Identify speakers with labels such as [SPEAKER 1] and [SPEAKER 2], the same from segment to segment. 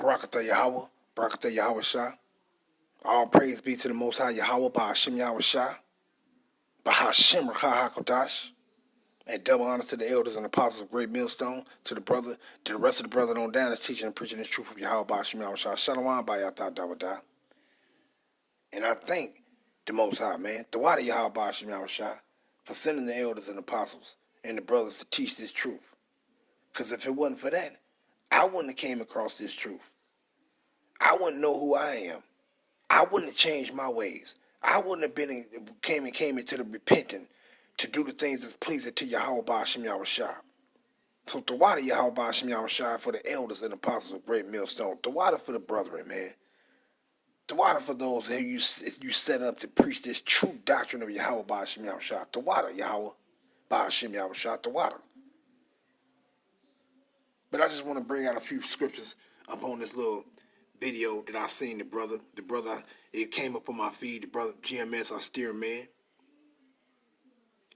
[SPEAKER 1] Barakatah Yahweh, Barakatah Yahweh Shah. All praise be to the Most High Yahweh, Bahashim Yahweh Shah, Bahashim Rakha HaKodash. And double honors to the elders and apostles of Great Millstone, to the rest of the brethren on down that's teaching and preaching the truth of Yahweh, Bahashim Yahweh Shah. Shalom, Bayatah Dawadah. And I thank the Most High, man, the water Yahweh, Bahashim Yahweh Shah, for sending the elders and apostles and the brothers to teach this truth. Because if it wasn't for that, I wouldn't have came across this truth. I wouldn't know who I am. I wouldn't have changed my ways. I wouldn't have came into the repenting to do the things that's pleasing to Yahweh Ba'ashim Yahweh Shah. So Tawada Yahweh Ba'ashim Yahweh Shah for the elders and apostles of Great Millstone. Tawada for the brethren, man. Tawada for those who you set up to preach this true doctrine of Yahweh Ba'ashim Yahweh Shah. Tawada Yahweh Ba'ashim Yahweh Shah. Tawada. But I just want to bring out a few scriptures up on this little video that I seen the brother, it came up on my feed, the brother GMS, our steer man.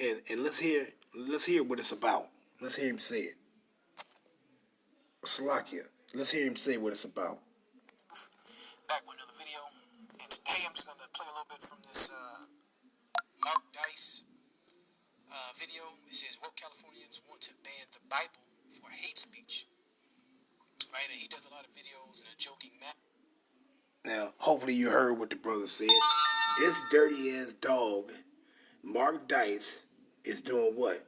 [SPEAKER 1] And let's hear what it's about. Let's hear him say it. Salakia. Let's hear him say what it's about.
[SPEAKER 2] Back with another video. And today I'm just going to play a little bit from this Mark Dice video. It says, "Woke Californians want to ban the Bible for hate speech." Right? And he does a lot of videos in a joking manner.
[SPEAKER 1] Now, hopefully you heard what the brother said. This dirty-ass dog, Mark Dice, is doing what?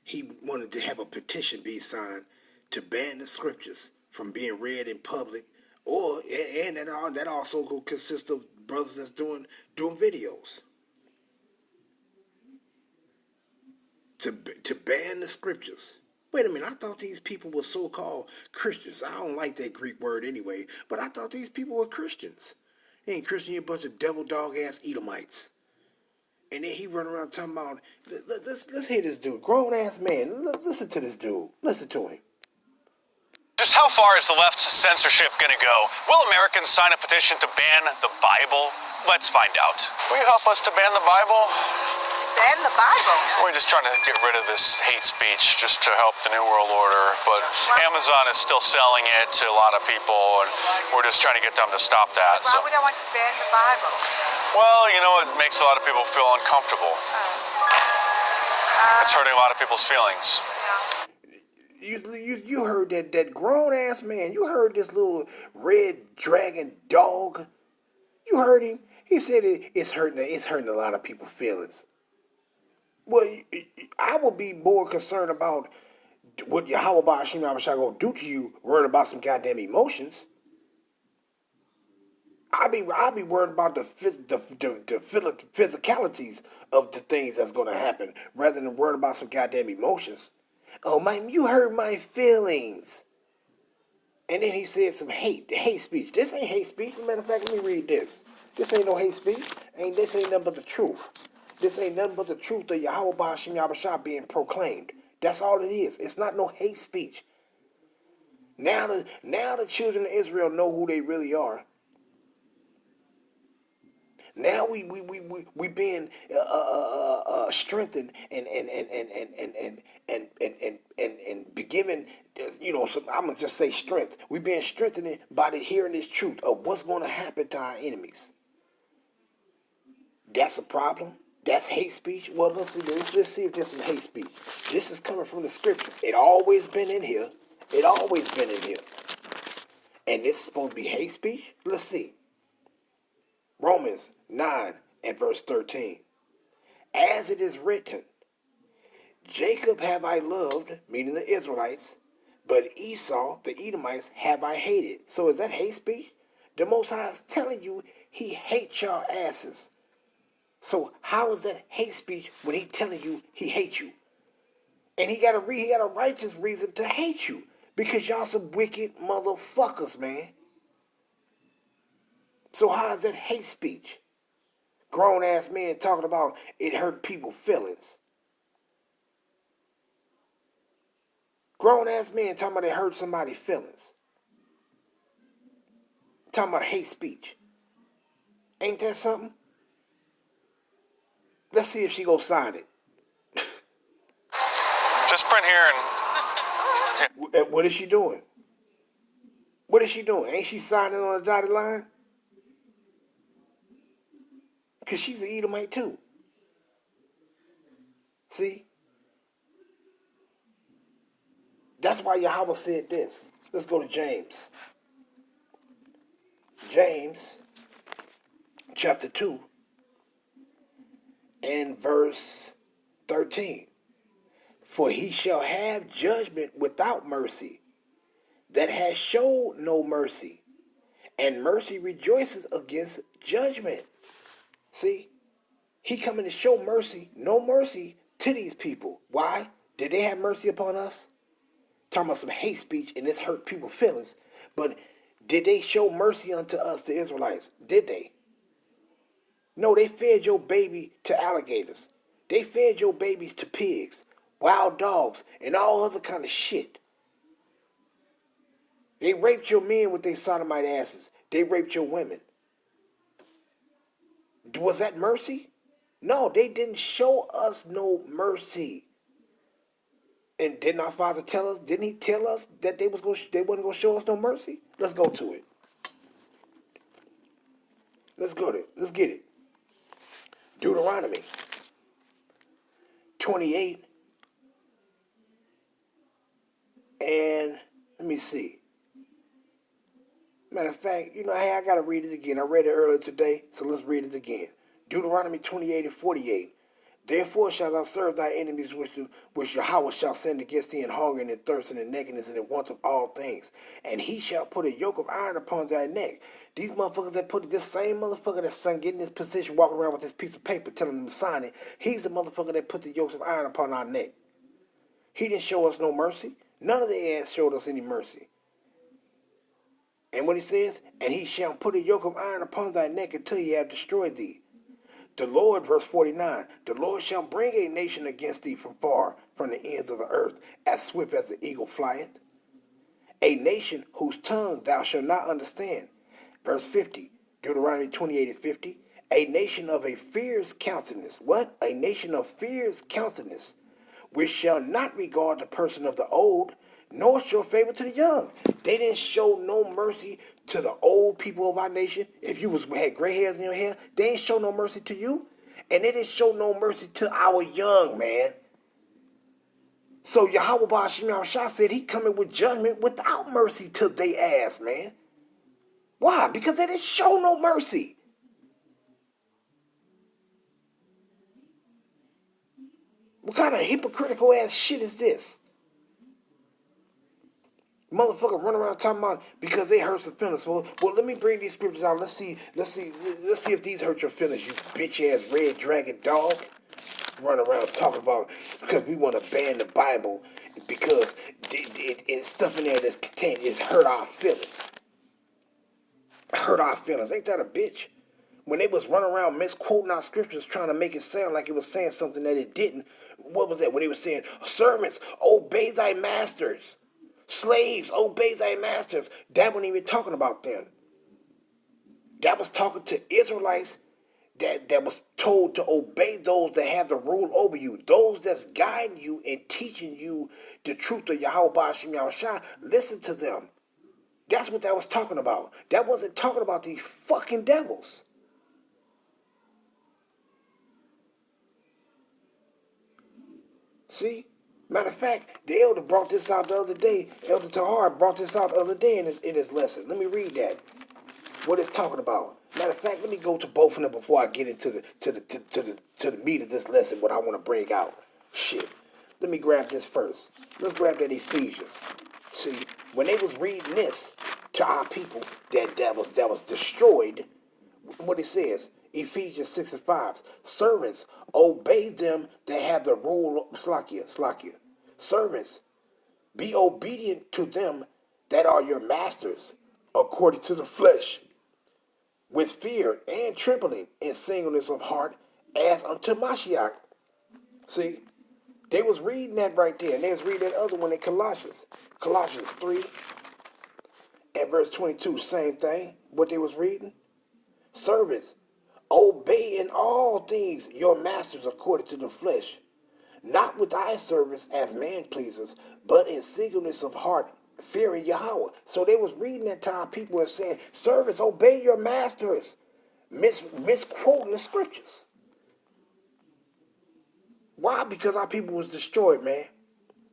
[SPEAKER 1] He wanted to have a petition be signed to ban the scriptures from being read in public, and that also will consist of brothers that's doing videos. To ban the scriptures. Wait a minute, I thought these people were so-called Christians. I don't like that Greek word anyway, but I thought these people were Christians. They ain't Christian, you're a bunch of devil dog-ass Edomites. And then he run around talking about, let's hear this dude, grown-ass man. Listen to this dude. Listen to him.
[SPEAKER 3] Just how far is the left's censorship going to go? Will Americans sign a petition to ban the Bible? Let's find out. Will you help us to ban the Bible?
[SPEAKER 4] To ban the Bible?
[SPEAKER 3] We're just trying to get rid of this hate speech just to help the New World Order. But Amazon is still selling it to a lot of people, and we're just trying to get them to stop that.
[SPEAKER 4] Why would I want to ban the Bible?
[SPEAKER 3] Well, you know, it makes a lot of people feel uncomfortable. It's hurting a lot of people's feelings.
[SPEAKER 1] You heard that grown-ass man. You heard this little red dragon dog. You heard him. He said it's hurting a lot of people's feelings. Well, I would be more concerned about what Yahweh Ba'ashim Yahweh Shah gonna do to you, worrying about some goddamn emotions. I'll be worried about the physicalities of the things that's gonna happen, rather than worrying about some goddamn emotions. Oh man, you hurt my feelings. And then he said some hate speech. This ain't hate speech. As a matter of fact, let me read this. This ain't no hate speech. This ain't nothing but the truth. This ain't nothing but the truth of Yahweh Ba'ashim Yahweh Shah being proclaimed. That's all it is. It's not no hate speech. Now the children of Israel know who they really are. Now we being strengthened and be given, I'm gonna just say strength. We being strengthened by hearing this truth of what's going to happen to our enemies. That's a problem. That's hate speech. Well, let's see if this is hate speech. This is coming from the scriptures. It always been in here. And this is supposed to be hate speech? Let's see. Romans 9 and verse 13. As it is written, Jacob have I loved, meaning the Israelites, but Esau, the Edomites, have I hated. So is that hate speech? The Most High is telling you he hates your asses. So how is that hate speech when he telling you he hates you? And he got a righteous reason to hate you, because y'all some wicked motherfuckers, man. So how is that hate speech? Grown-ass men talking about it hurt people's feelings. Grown-ass men talking about it hurt somebody's feelings. Talking about hate speech. Ain't that something? Let's see if she gonna sign it.
[SPEAKER 3] Just print here and...
[SPEAKER 1] What is she doing? What is she doing? Ain't she signing on the dotted line? Because she's an Edomite too. See? That's why Yahweh said this. Let's go to James. James chapter 2 and verse 13. For he shall have judgment without mercy, that has showed no mercy, and mercy rejoices against judgment. See, he coming to show mercy, no mercy to these people. Why? Did they have mercy upon us? Talking about some hate speech and this hurt people's feelings. But did they show mercy unto us, the Israelites? Did they? No, they fed your baby to alligators. They fed your babies to pigs, wild dogs, and all other kind of shit. They raped your men with their sodomite asses. They raped your women. Was that mercy? No, they didn't show us no mercy. And didn't our Father tell us? Didn't He tell us that they wasn't going to show us no mercy? Let's go to it. Let's get it. Deuteronomy 28 and let me see. Matter of fact, hey, I got to read it again. I read it earlier today, so let's read it again. Deuteronomy 28 and 48. Therefore shalt thou serve thy enemies which Yahweh shall send against thee in hunger and in thirst and in nakedness and in want of all things. And he shall put a yoke of iron upon thy neck. These motherfuckers that put this same motherfucker that's getting in this position, walking around with this piece of paper telling them to sign it, he's the motherfucker that put the yokes of iron upon our neck. He didn't show us no mercy. None of their ass showed us any mercy. And what he says, and he shall put a yoke of iron upon thy neck until he have destroyed thee. The Lord, verse 49, the Lord shall bring a nation against thee from far, from the ends of the earth, as swift as the eagle flieth. A nation whose tongue thou shalt not understand. Verse 50, Deuteronomy 28 and 50. A nation of a fierce countenance. What? A nation of fierce countenance, which shall not regard the person of the old, nor show favor to the young. They didn't show no mercy to the old people of our nation. If you had gray hairs in your hair, they didn't show no mercy to you. And they didn't show no mercy to our young, man. So Yahweh Ba'ashim Yahushua said he coming with judgment without mercy to they ass, man. Why? Because they didn't show no mercy. What kind of hypocritical ass shit is this? Motherfucker run around talking about because they hurt some feelings. Well, let me bring these scriptures out. Let's see if these hurt your feelings, you bitch ass red dragon dog. Run around talking about because we want to ban the Bible because it's stuff in there that's contained is hurt our feelings. Hurt our feelings. Ain't that a bitch? When they was running around misquoting our scriptures trying to make it sound like it was saying something that it didn't. What was that? When they were saying, servants, obey thy masters. Slaves, obey thy masters. That wasn't even talking about them. That was talking to Israelites that was told to obey those that have the rule over you. Those that's guiding you and teaching you the truth of Yahweh Ba'ashim Yahushua. Listen to them. That's what that was talking about. That wasn't talking about these fucking devils. See? Matter of fact, the elder brought this out the other day. Elder Tahar brought this out the other day in his lesson. Let me read that. What it's talking about. Matter of fact, let me go to both of them before I get into the meat of this lesson. What I want to bring out. Shit. Let me grab this first. Let's grab that Ephesians. See, when they was reading this to our people that was destroyed, what it says. Ephesians 6 and 5. Servants, obey them that have the rule. Slakia. Servants, be obedient to them that are your masters, according to the flesh, with fear and trembling and singleness of heart, as unto Mashiach. See, they was reading that right there, and they was reading that other one in Colossians. Colossians 3 and verse 22, same thing, what they was reading. Servants, obey in all things your masters according to the flesh, not with eye service as man pleasers, but in singleness of heart, fearing Yahweh. So they was reading that time. People were saying, servants, obey your masters. Misquoting the scriptures. Why? Because our people was destroyed, man.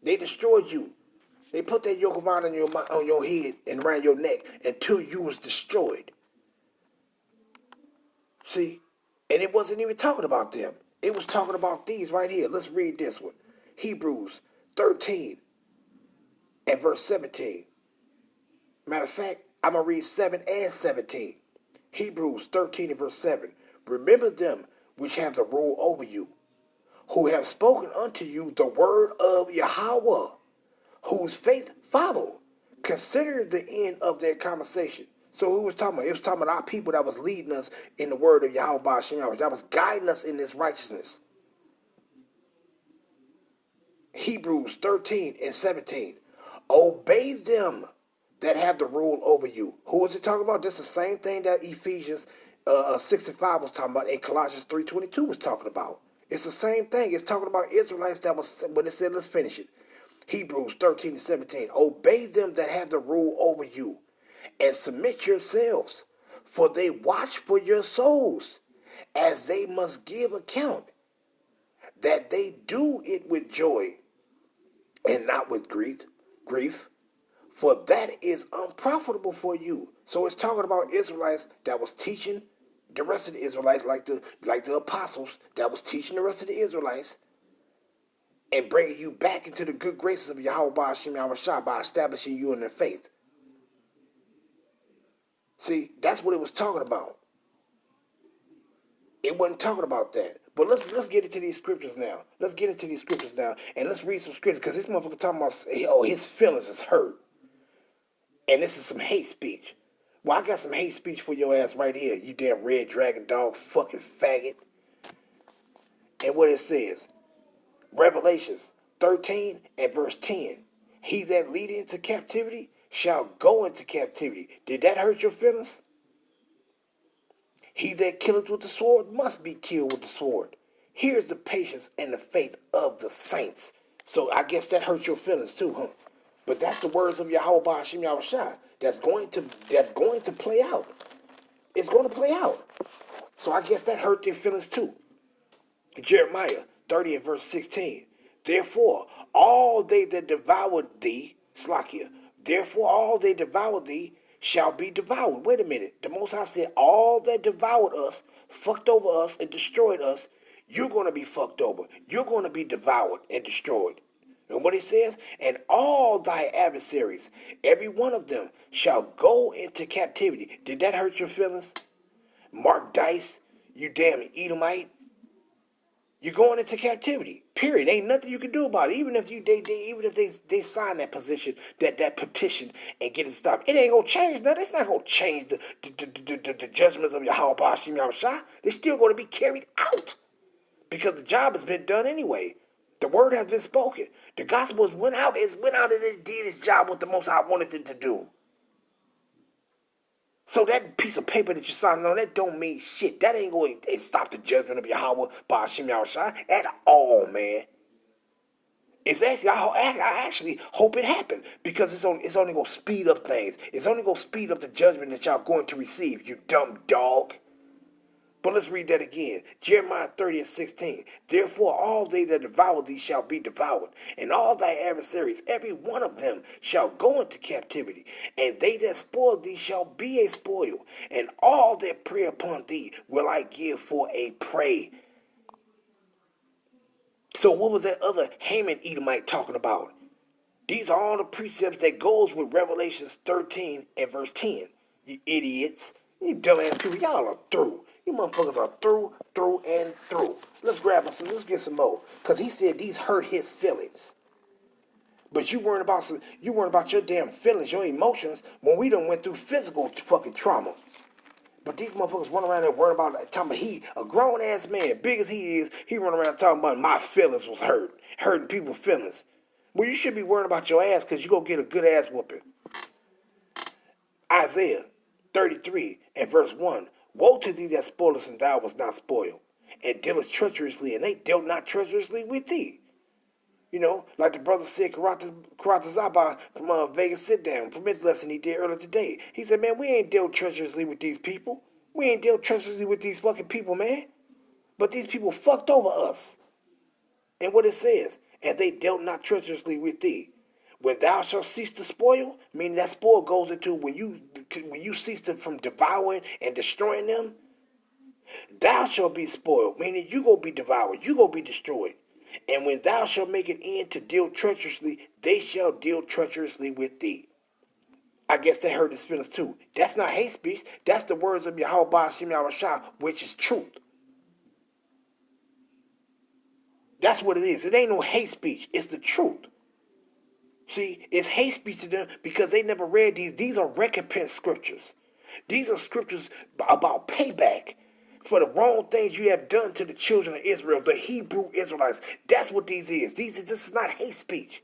[SPEAKER 1] They destroyed you. They put that yoke of iron on your head and around your neck until you was destroyed. See? And it wasn't even talking about them. It was talking about these right here. Let's read this one. Hebrews 13 and verse 17. Matter of fact, I'm going to read 7 and 17. Hebrews 13 and verse 7. Remember them which have the rule over you, who have spoken unto you the word of Yahweh, whose faith follow. Consider the end of their conversation. So who was talking about? It was talking about our people that was leading us in the word of Yahweh that was guiding us in this righteousness. Hebrews 13 and 17. Obey them that have the rule over you. Who is it talking about? This is the same thing that Ephesians 6 and 5 was talking about and Colossians 3:22 was talking about. It's the same thing. It's talking about Israelites that was when it said, let's finish it. Hebrews 13 and 17. Obey them that have the rule over you, and submit yourselves, for they watch for your souls, as they must give account, that they do it with joy and not with grief, for that is unprofitable for you. So it's talking about Israelites that was teaching the rest of the Israelites, like the apostles that was teaching the rest of the Israelites, and bringing you back into the good graces of Yahweh by establishing you in the faith. See, that's what it was talking about. It wasn't talking about that. But let's get into these scriptures now. Let's get into these scriptures now, and let's read some scriptures, because this motherfucker talking about, oh, his feelings is hurt. And this is some hate speech. Well, I got some hate speech for your ass right here, you damn red dragon dog fucking faggot. And what it says, Revelations 13 and verse 10. He that leadeth into captivity shall go into captivity. Did that hurt your feelings? He that killeth with the sword must be killed with the sword. Here's the patience and the faith of the saints. So I guess that hurt your feelings too, huh? But that's the words of Yahweh Ba'ashim Yahushua. That's going to play out. It's going to play out. So I guess that hurt their feelings too. Jeremiah 30 and verse 16. Therefore, all they that devoured thee, Slakia, therefore all they devoured thee shall be devoured. Wait a minute. The Most High said, all that devoured us, fucked over us, and destroyed us, you're going to be fucked over. You're going to be devoured and destroyed. And what he says, and all thy adversaries, every one of them, shall go into captivity. Did that hurt your feelings? Mark Dice, you damn Edomite. You're going into captivity. Period. Ain't nothing you can do about it. Even if they sign that petition and get it stopped, it ain't gonna change nothing. It's not gonna change the judgments of Yahweh Ba'ashim Yahushua. They're still gonna be carried out because the job has been done anyway. The word has been spoken. The gospel went out. It went out and it did its job what the Most High wanted it to do. So that piece of paper that you're signing on, that don't mean shit. That ain't going to stop the judgment of Yahweh Ba'ashim Yahushua at all, man. It's actually, I actually hope it happened, because it's only going to speed up things. It's only going to speed up the judgment that y'all going to receive, you dumb dog. But let's read that again. Jeremiah 30 and 16. Therefore all they that devour thee shall be devoured, and all thy adversaries, every one of them, shall go into captivity. And they that spoil thee shall be a spoil, and all that prey upon thee will I give for a prey. So what was that other Haman Edomite talking about? These are all the precepts that goes with Revelations 13 and verse 10. You idiots. You dumbass people. Y'all are through. You motherfuckers are through, and through. Let's let's get some more. Because he said these hurt his feelings. But you weren't about your damn feelings, your emotions, when we done went through physical fucking trauma. But these motherfuckers run around there worrying about, talking about a grown ass man, big as he is, he run around talking about my feelings was hurting people's feelings. Well, you should be worrying about your ass, because you're going to get a good ass whooping. Isaiah 33 and verse 1. Woe to thee that spoilest, and thou wast not spoiled, and dealest treacherously, and they dealt not treacherously with thee. You know, like the brother said, Karate Zaba from Vegas Sit Down, from his lesson he did earlier today. He said, man, we ain't dealt treacherously with these people. We ain't dealt treacherously with these fucking people, man. But these people fucked over us. And what it says, and they dealt not treacherously with thee. When thou shalt cease to spoil, meaning that spoil goes into when you cease them from devouring and destroying them, thou shalt be spoiled, meaning you gonna be devoured, you gonna be destroyed. And when thou shalt make an end to deal treacherously, they shall deal treacherously with thee. I guess they hurt his feelings too. That's not hate speech. That's the words of Yahweh Ba'ashim Yahushua, which is truth. That's what it is. It ain't no hate speech. It's the truth. See, it's hate speech to them because they never read these. These are recompense scriptures. These are scriptures about payback for the wrong things you have done to the children of Israel, the Hebrew Israelites. That's what these is. This is not hate speech.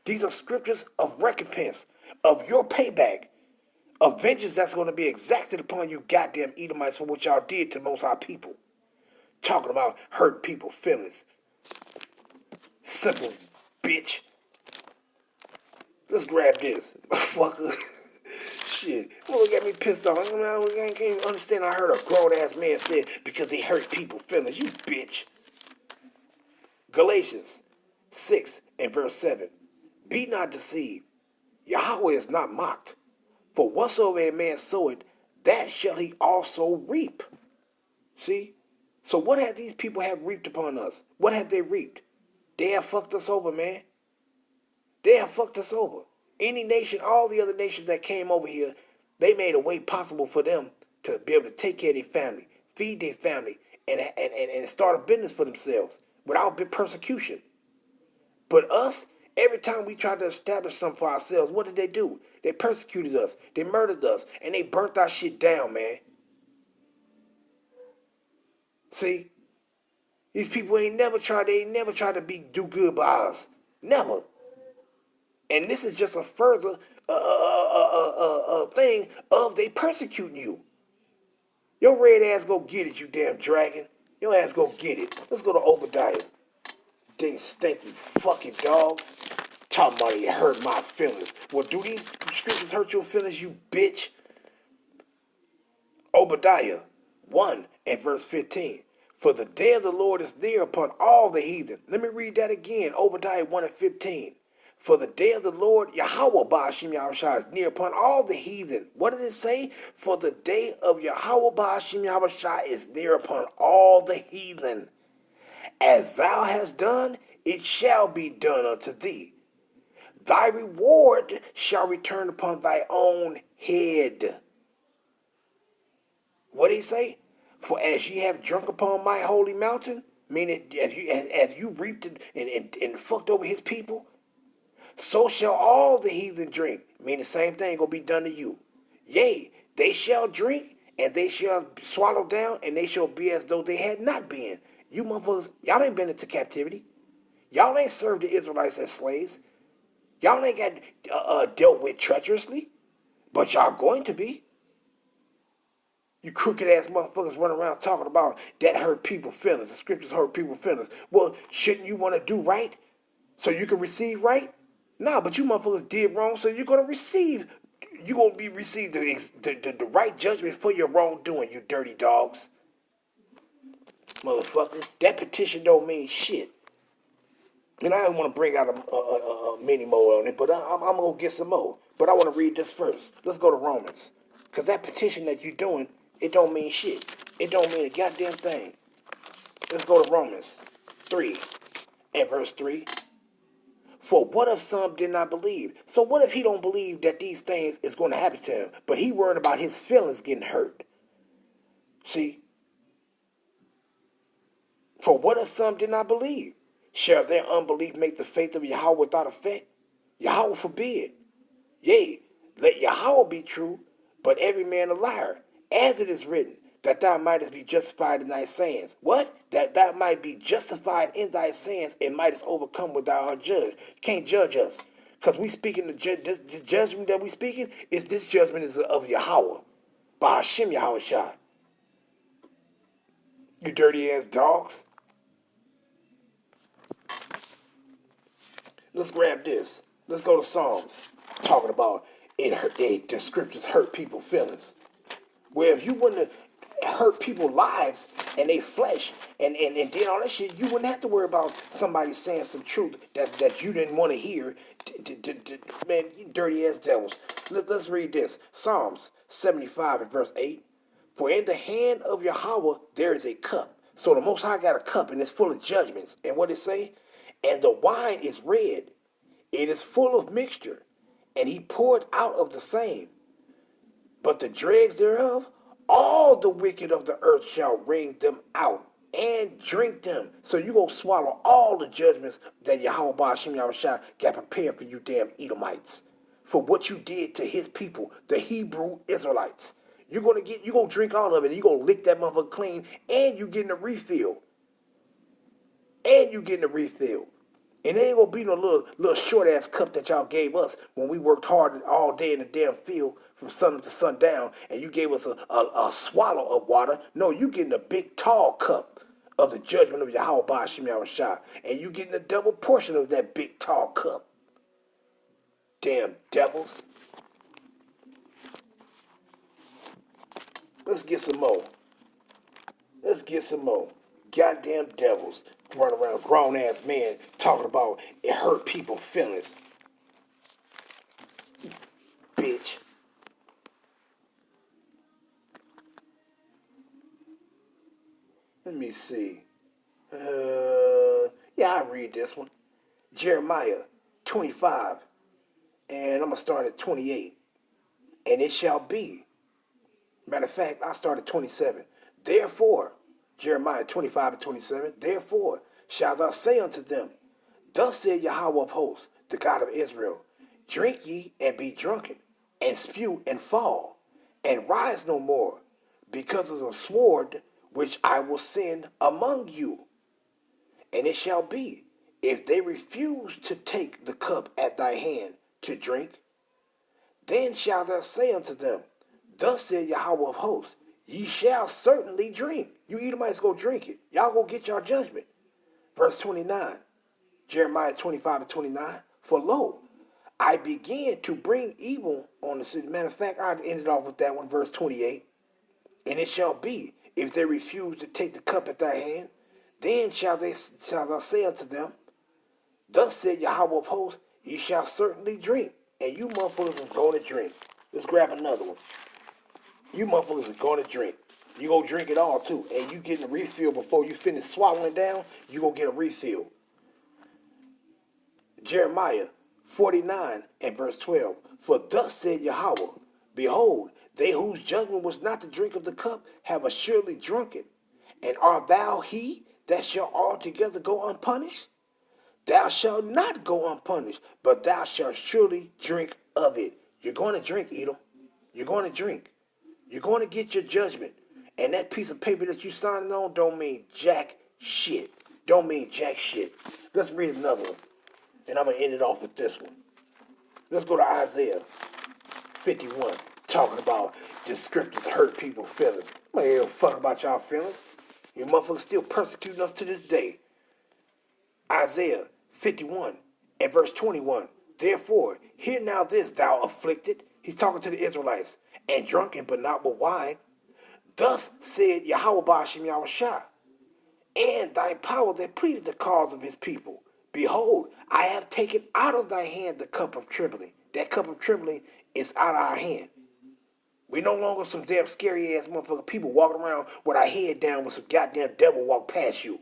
[SPEAKER 1] These are scriptures of recompense, of your payback, of vengeance that's going to be exacted upon you goddamn Edomites for what y'all did to the Most High people. Talking about hurt people's feelings. Simple bitch. Let's grab this. Motherfucker. Shit. Well, got me pissed off. I can't even understand. I heard a grown-ass man say because he hurt people's feelings. You bitch. Galatians 6 and verse 7. Be not deceived. Yahweh is not mocked. For whatsoever a man soweth, that shall he also reap. See? So what have these people have reaped upon us? What have they reaped? They have fucked us over, man. They have fucked us over. Any nation, all the other nations that came over here, they made a way possible for them to be able to take care of their family, feed their family, and start a business for themselves without persecution. But us, every time we tried to establish something for ourselves, what did they do? They persecuted us, they murdered us, and they burnt our shit down, man. See? These people ain't never tried to do good by us. Never. And this is just a further thing of they persecuting you. Your red ass go get it, you damn dragon. Your ass go get it. Let's go to Obadiah. They stinky fucking dogs. Talking about it hurt my feelings. Well, do these scriptures hurt your feelings, you bitch? Obadiah 1 and verse 15. For the day of the Lord is near upon all the heathen. Let me read that again. Obadiah 1 and 15. For the day of the Lord, Yahweh Ba'ashim Yahushua, is near upon all the heathen. What did it say? For the day of Yahweh Ba'ashim Yahushua is near upon all the heathen. As thou hast done, it shall be done unto thee. Thy reward shall return upon thy own head. What did he say? For as ye have drunk upon my holy mountain, meaning as you reaped and fucked over his people, so shall all the heathen drink. Meaning the same thing gonna be done to you. Yea, they shall drink, and they shall swallow down, and they shall be as though they had not been. You motherfuckers, y'all ain't been into captivity. Y'all ain't served the Israelites as slaves. Y'all ain't got dealt with treacherously. But y'all going to be. You crooked ass motherfuckers running around talking about that hurt people's feelings. The scriptures hurt people's feelings. Well, shouldn't you want to do right so you can receive right? Nah, but you motherfuckers did wrong, so you're gonna receive. You're gonna be received the right judgment for your wrongdoing, you dirty dogs. Motherfucker, that petition don't mean shit. And I don't want to bring out a mini more on it, but I'm going to get some more. But I want to read this first. Let's go to Romans. Because that petition that you're doing, it don't mean shit. It don't mean a goddamn thing. Let's go to Romans 3 and verse 3. For what if some did not believe? So what if he don't believe that these things is going to happen to him, but he worried about his feelings getting hurt? See? For what if some did not believe? Shall their unbelief make the faith of Yahweh without effect? Yahweh forbid. Yea, let Yahweh be true, but every man a liar, as it is written, that thou mightest be justified in thy sayings. What? That thou might be justified in thy sayings and mightest overcome when thou art judged. You can't judge us. Because we speaking the judgment that we speaking is this judgment is of Yahweh. By Hashem Yahweh Shai. You dirty ass dogs. Let's grab this. Let's go to Psalms. Talking about the scriptures hurt people's feelings. Where if you wouldn't have hurt people's lives and they flesh and did all that shit, you wouldn't have to worry about somebody saying some truth that you didn't want to hear. Man, you dirty ass devils. Let's read this. Psalms 75 and verse 8. For in the hand of Yahweh there is a cup. So the Most High got a cup and it's full of judgments. And what it say? And the wine is red. It is full of mixture. And he poured out of the same. But the dregs thereof, all the wicked of the earth shall wring them out and drink them. So you gonna swallow all the judgments that Yahweh Ba'ashim Yahushua got prepared for you damn Edomites. For what you did to his people, the Hebrew Israelites. You gonna drink all of it, and you gonna lick that motherfucker clean, and you getting a refill. And you getting a refill. And it ain't gonna be no little short ass cup that y'all gave us when we worked hard all day in the damn field from sun up to sundown, and you gave us a swallow of water. No, you getting a big tall cup of the judgment of Yahweh Ba'ashim Yahushua, and you getting a double portion of that big tall cup. Damn devils. Let's get some more. Let's get some more. Goddamn devils running around, grown ass men talking about it hurt people's feelings. Bitch. Let me see. Yeah, I read this one. Jeremiah 25. And I'm going to start at 28. And it shall be. Matter of fact, I start at 27. Therefore, Jeremiah 25 and 27, therefore shalt thou say unto them, thus said Yahweh of hosts, the God of Israel, drink ye and be drunken, and spew and fall, and rise no more, because of the sword which I will send among you. And it shall be, if they refuse to take the cup at thy hand to drink, then shalt thou say unto them, thus said Yahweh of hosts, ye shall certainly drink. You Edomites go drink it. Y'all go get your judgment. Verse 29, Jeremiah 25 and 29. For lo, I begin to bring evil on the city. Matter of fact, I ended off with that one, verse 28. And it shall be, if they refuse to take the cup at thy hand, then shall thou say unto them, thus said Yahweh of hosts, ye shall certainly drink. And you motherfuckers is going to drink. Let's grab another one. You motherfuckers is going to drink. You go drink it all too. And you getting a refill before you finish swallowing it down, you gonna get a refill. Jeremiah 49 and verse 12. For thus said Yahweh, behold, they whose judgment was not to drink of the cup have assuredly drunken. And art thou he that shall altogether go unpunished? Thou shalt not go unpunished, but thou shalt surely drink of it. You're going to drink, Edom. You're going to drink. You're going to get your judgment. And that piece of paper that you signing on don't mean jack shit. Don't mean jack shit. Let's read another one. And I'm going to end it off with this one. Let's go to Isaiah 51. Talking about the scriptures hurt people's feelings. I ain't no fuck about y'all feelings. You motherfuckers still persecuting us to this day. Isaiah 51 and verse 21. Therefore, hear now this, thou afflicted. He's talking to the Israelites. And drunken, but not with wine. Thus said Yahweh Ba'ashim Yahushua, and thy power that pleaded the cause of his people. Behold, I have taken out of thy hand the cup of trembling. That cup of trembling is out of our hand. We no longer some damn scary ass motherfucker people walking around with our head down with some goddamn devil walk past you.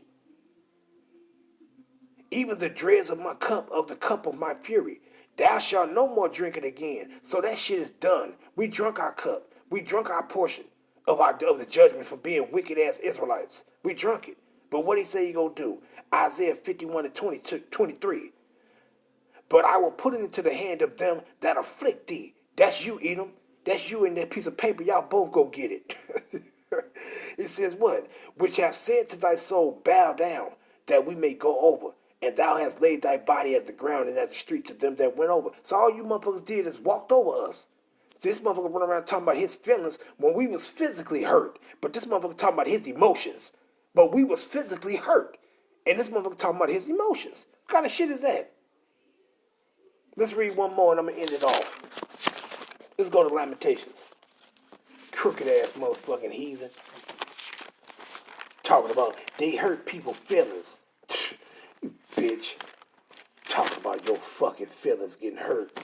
[SPEAKER 1] Even the dregs of the cup of my fury, thou shalt no more drink it again. So that shit is done. We drunk our cup. We drunk our portion of the judgment for being wicked ass Israelites. We drunk it. But what he say he gonna do? Isaiah 51 and 23. But I will put it into the hand of them that afflict thee. That's you, Edom. That's you in that piece of paper. Y'all both go get it. It says what? Which have said to thy soul, bow down, that we may go over. And thou hast laid thy body at the ground and at the street to them that went over. So all you motherfuckers did is walked over us. This motherfucker run around talking about his feelings when we was physically hurt. But this motherfucker talking about his emotions. But we was physically hurt. And this motherfucker talking about his emotions. What kind of shit is that? Let's read one more and I'm going to end it off. Let's go to Lamentations. Crooked ass motherfucking heathen. Talking about they hurt people's feelings. You bitch. Talking about your fucking feelings getting hurt.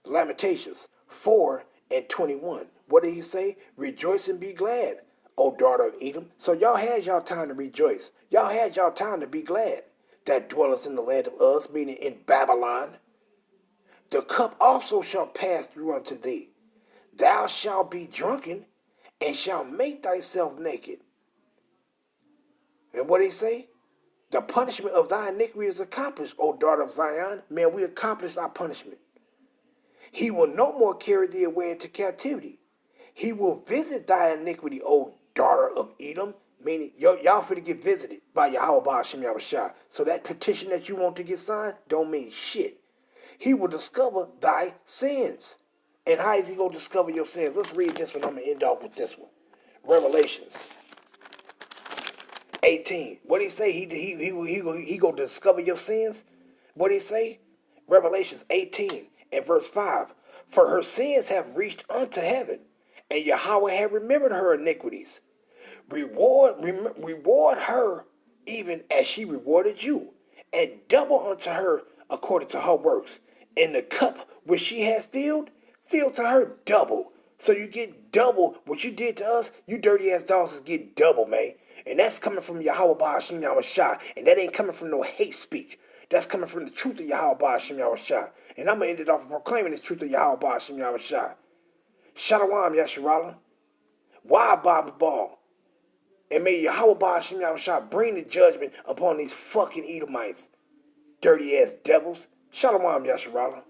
[SPEAKER 1] Lamentations 4:21. What did he say? Rejoice and be glad, O daughter of Edom. So y'all had y'all time to rejoice. Y'all had y'all time to be glad. That dwelleth in the land of Uz, meaning in Babylon. The cup also shall pass through unto thee. Thou shalt be drunken, and shalt make thyself naked. And what did he say? The punishment of thy iniquity is accomplished, O daughter of Zion. Man, we accomplished our punishment. He will no more carry thee away into captivity. He will visit thy iniquity, O daughter of Edom. Meaning, y'all finna get visited by Yahweh Ba'ashem Yahushua. So that petition that you want to get signed don't mean shit. He will discover thy sins. And how is he going to discover your sins? Let's read this one. I'm going to end off with this one. Revelations 18. What did he say? He go discover your sins? What did he say? Revelations 18 and verse 5. For her sins have reached unto heaven, and Yahweh have remembered her iniquities. Reward her even as she rewarded you, and double unto her according to her works. And the cup which she has filled, fill to her double. So you get double what you did to us. You dirty ass dogs is get double, man. And that's coming from Yahweh Ba'ashem Yahushua. And that ain't coming from no hate speech. That's coming from the truth of Yahweh Ba'ashem Yahushua. And I'm going to end it off proclaiming the truth of Yahweh Ba'ashem Yahushua. Shalom Yasharallah. Why Bob's Ball? And may Yahweh Ba'ashem Yahushua bring the judgment upon these fucking Edomites. Dirty ass devils. Shalom Yasharallah.